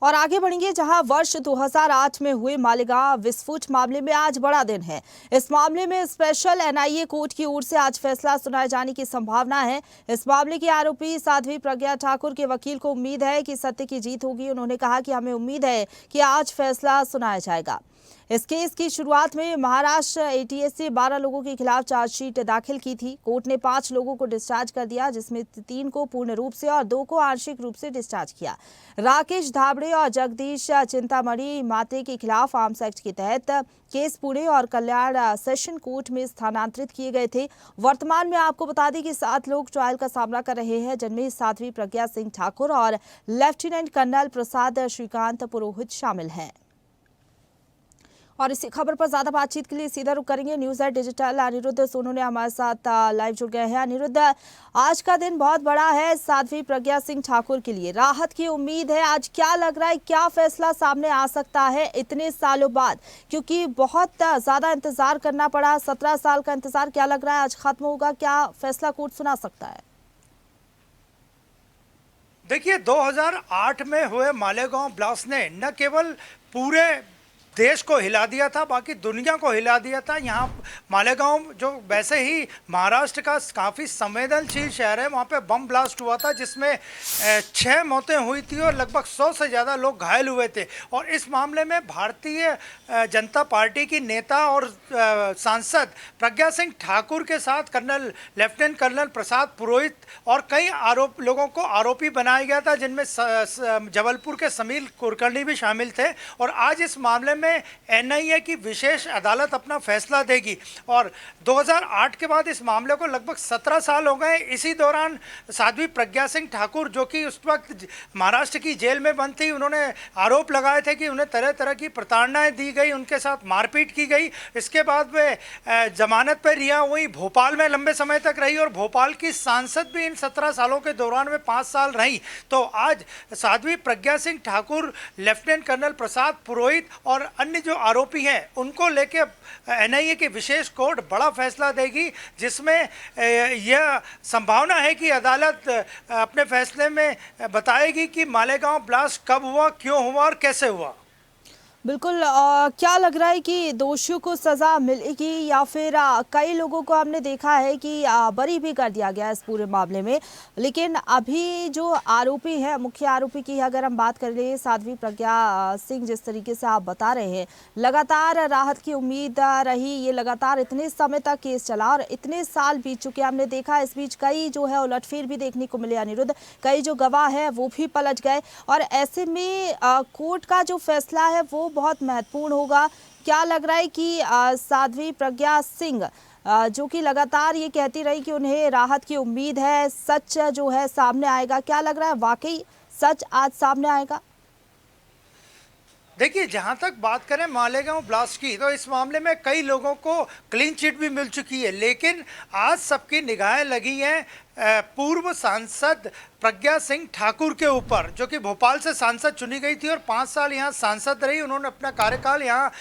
और आगे बढ़ेंगे जहां वर्ष 2008 में हुए मालेगांव विस्फोट मामले में आज बड़ा दिन है। इस मामले में स्पेशल एनआईए कोर्ट की ओर से आज फैसला सुनाए जाने की संभावना है। इस मामले की आरोपी साध्वी प्रज्ञा ठाकुर के वकील को उम्मीद है कि सत्य की जीत होगी। उन्होंने कहा कि हमें उम्मीद है कि आज फैसला सुनाया जाएगा। इस केस की शुरुआत में महाराष्ट्र एटीएस से 12 लोगों के खिलाफ चार्जशीट दाखिल की थी। कोर्ट ने 5 लोगों को डिस्चार्ज कर दिया, जिसमें 3 को पूर्ण रूप से और 2 को आंशिक रूप से डिस्चार्ज किया। राकेश धाबड़े और जगदीश चिंतामणि माते के खिलाफ आर्म्स एक्ट के तहत केस पुणे और कल्याण सेशन कोर्ट में स्थानांतरित किए गए थे। वर्तमान में आपको बता दें कि 7 लोग ट्रायल का सामना कर रहे हैं, जिनमें साध्वी प्रज्ञा सिंह ठाकुर और लेफ्टिनेंट कर्नल प्रसाद श्रीकांत पुरोहित शामिल हैं। और इसी खबर पर ज्यादा बातचीत के लिए सीधा रुख करेंगे news eight digital Anirudh Sonu ने हमारे साथ लाइव जुड़ गए हैं। अनिरुद्ध, आज का दिन बहुत बड़ा है साध्वी प्रज्ञा सिंह ठाकुर के लिए, राहत की उम्मीद है। आज क्या लग रहा है, क्या फैसला सामने आ सकता है इतने सालों बाद, क्योंकि बहुत ज्यादा इंतजार करना पड़ा, 17 साल का इंतजार, क्या लग रहा है आज खत्म होगा, क्या फैसला कोर्ट सुना सकता है? देखिए, 2008 में हुए मालेगांव ब्लास्ट ने न केवल पूरे देश को हिला दिया था, बाकी दुनिया को हिला दिया था। यहाँ मालेगांव जो वैसे ही महाराष्ट्र का काफ़ी संवेदनशील शहर है, वहाँ पे बम ब्लास्ट हुआ था जिसमें 6 मौतें हुई थी और लगभग 100 से ज़्यादा लोग घायल हुए थे। और इस मामले में भारतीय जनता पार्टी की नेता और सांसद प्रज्ञा सिंह ठाकुर के साथ लेफ्टिनेंट कर्नल प्रसाद पुरोहित और कई लोगों को आरोपी बनाया गया था, जिनमें जबलपुर के समीर कुलकर्णी भी शामिल थे। और आज इस मामले में एनआईए की विशेष अदालत अपना फैसला देगी। और 2008 के बाद इस मामले को लगभग 17 साल हो गए। इसी दौरान साध्वी प्रज्ञा सिंह ठाकुर, जो कि उस वक्त महाराष्ट्र की जेल में बंद थी, उन्होंने आरोप लगाए थे कि उन्हें तरह तरह की प्रताड़नाएं दी गई, उनके साथ मारपीट की गई। इसके बाद वे जमानत पर रिहा हुई, भोपाल में लंबे समय तक रही और भोपाल की सांसद भी इन 17 सालों के दौरान में 5 साल रही। तो आज साध्वी प्रज्ञा सिंह ठाकुर, लेफ्टिनेंट कर्नल प्रसाद पुरोहित और अन्य जो आरोपी हैं, उनको लेके एनआईए की विशेष कोर्ट बड़ा फैसला देगी, जिसमें यह संभावना है कि अदालत अपने फैसले में बताएगी कि मालेगांव ब्लास्ट कब हुआ, क्यों हुआ और कैसे हुआ। बिल्कुल। क्या लग रहा है कि दोषियों को सजा मिलेगी या फिर कई लोगों को हमने देखा है कि बरी भी कर दिया गया इस पूरे मामले में, लेकिन अभी जो आरोपी है, मुख्य आरोपी की अगर हम बात कर ले, साध्वी प्रज्ञा सिंह, जिस तरीके से आप बता रहे हैं, लगातार राहत की उम्मीद रही, ये लगातार इतने समय तक केस चला और इतने साल बीत चुके, हमने देखा इस बीच कई जो है उलटफेर भी देखने को मिले अनिरुद्ध, कई जो गवाह है वो भी पलट गए और ऐसे में कोर्ट का जो फैसला है वो बहुत महत्वपूर्ण होगा। क्या लग रहा है कि साध्वी प्रज्ञा सिंह, जो कि लगातार ये कहती रही कि उन्हें राहत की उम्मीद है, सच जो है सामने आएगा, क्या लग रहा है वाकई सच आज सामने आएगा? देखिए, जहाँ तक बात करें मालेगांव ब्लास्ट की, तो इस मामले में कई लोगों को क्लीन चिट भी मिल चुकी है, लेकिन आज सबकी निगाहें लगी हैं पूर्व सांसद प्रज्ञा सिंह ठाकुर के ऊपर, जो कि भोपाल से सांसद चुनी गई थी और 5 साल यहाँ सांसद रही। उन्होंने अपना कार्यकाल यहाँ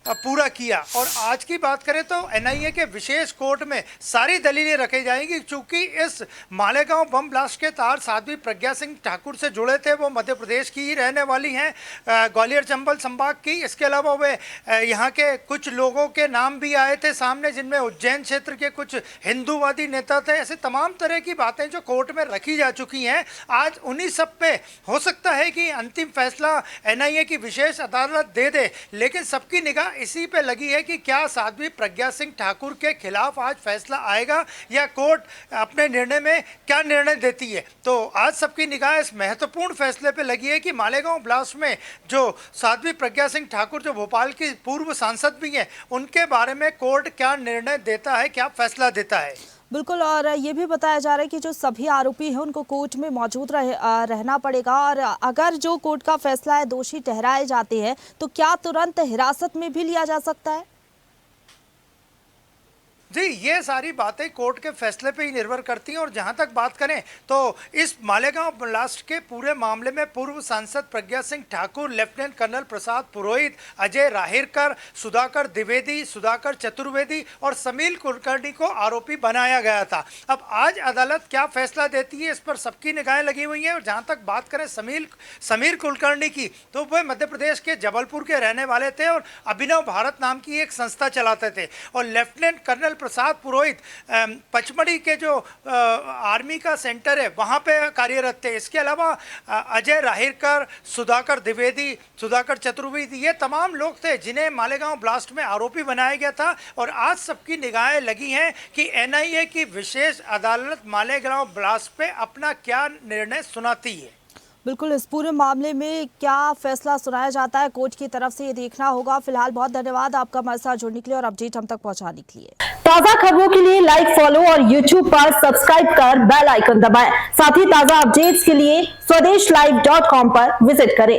पूरा किया। और आज की बात करें तो एनआईए के विशेष कोर्ट में सारी दलीलें रखी जाएंगी, क्योंकि इस मालेगांव बम ब्लास्ट के तार साध्वी प्रज्ञा सिंह ठाकुर से जुड़े थे। वो मध्य प्रदेश की ही रहने वाली हैं, ग्वालियर चंबल संभाग की। इसके अलावा वे यहाँ के कुछ लोगों के नाम भी आए थे सामने, जिनमें उज्जैन क्षेत्र के कुछ हिंदूवादी नेता थे। ऐसे तमाम तरह की बातें जो कोर्ट में रखी जा चुकी हैं, आज उन्हीं सब पे हो सकता है कि अंतिम फैसला एनआईए की विशेष अदालत दे दे। लेकिन सबकी निगाह इसी पे लगी है कि क्या साध्वी प्रज्ञा सिंह ठाकुर के खिलाफ आज फैसला आएगा या कोर्ट अपने निर्णय में क्या निर्णय देती है। तो आज सबकी निगाह इस महत्वपूर्ण फैसले पे लगी है कि मालेगांव ब्लास्ट में जो साध्वी प्रज्ञा सिंह ठाकुर, जो भोपाल की पूर्व सांसद भी हैं, उनके बारे में कोर्ट क्या निर्णय देता है, क्या फैसला देता है। बिल्कुल। और ये भी बताया जा रहा है कि जो सभी आरोपी हैं उनको कोर्ट में मौजूद रहना पड़ेगा और अगर जो कोर्ट का फैसला है दोषी ठहराए जाते हैं तो क्या तुरंत हिरासत में भी लिया जा सकता है? जी, ये सारी बातें कोर्ट के फैसले पे ही निर्भर करती हैं। और जहां तक बात करें तो इस मालेगांव ब्लास्ट के पूरे मामले में पूर्व सांसद प्रज्ञा सिंह ठाकुर, लेफ्टिनेंट कर्नल प्रसाद पुरोहित, अजय राहिरकर, सुधाकर द्विवेदी, सुधाकर चतुर्वेदी और समीर कुलकर्णी को आरोपी बनाया गया था। अब आज अदालत क्या फैसला देती है, इस पर सबकी निगाहें लगी हुई हैं। और जहां तक बात करें समीर कुलकर्णी की, तो वह मध्य प्रदेश के जबलपुर के रहने वाले थे और अभिनव भारत नाम की एक संस्था चलाते थे। और लेफ्टिनेंट कर्नल प्रसाद पुरोहित पचमढ़ी के जो आर्मी का सेंटर है वहाँ पे कार्यरत थे। इसके अलावा अजय राहिरकर, सुधाकर द्विवेदी, सुधाकर चतुर्वेदी, ये तमाम लोग थे जिन्हें मालेगांव ब्लास्ट में आरोपी बनाया गया था। और आज सबकी निगाहें लगी हैं कि एनआईए की विशेष अदालत मालेगांव ब्लास्ट पे अपना क्या निर्णय सुनाती है। बिल्कुल, इस पूरे मामले में क्या फैसला सुनाया जाता है कोर्ट की तरफ से, ये देखना होगा। फिलहाल बहुत धन्यवाद आपका हमारे साथ जुड़ने के लिए और अपडेट हम तक पहुंचाने के लिए। ताजा खबरों के लिए लाइक, फॉलो और YouTube पर सब्सक्राइब कर बेल आइकन दबाएं। साथ ही ताजा अपडेट्स के लिए swedeshlive.com पर विजिट करें।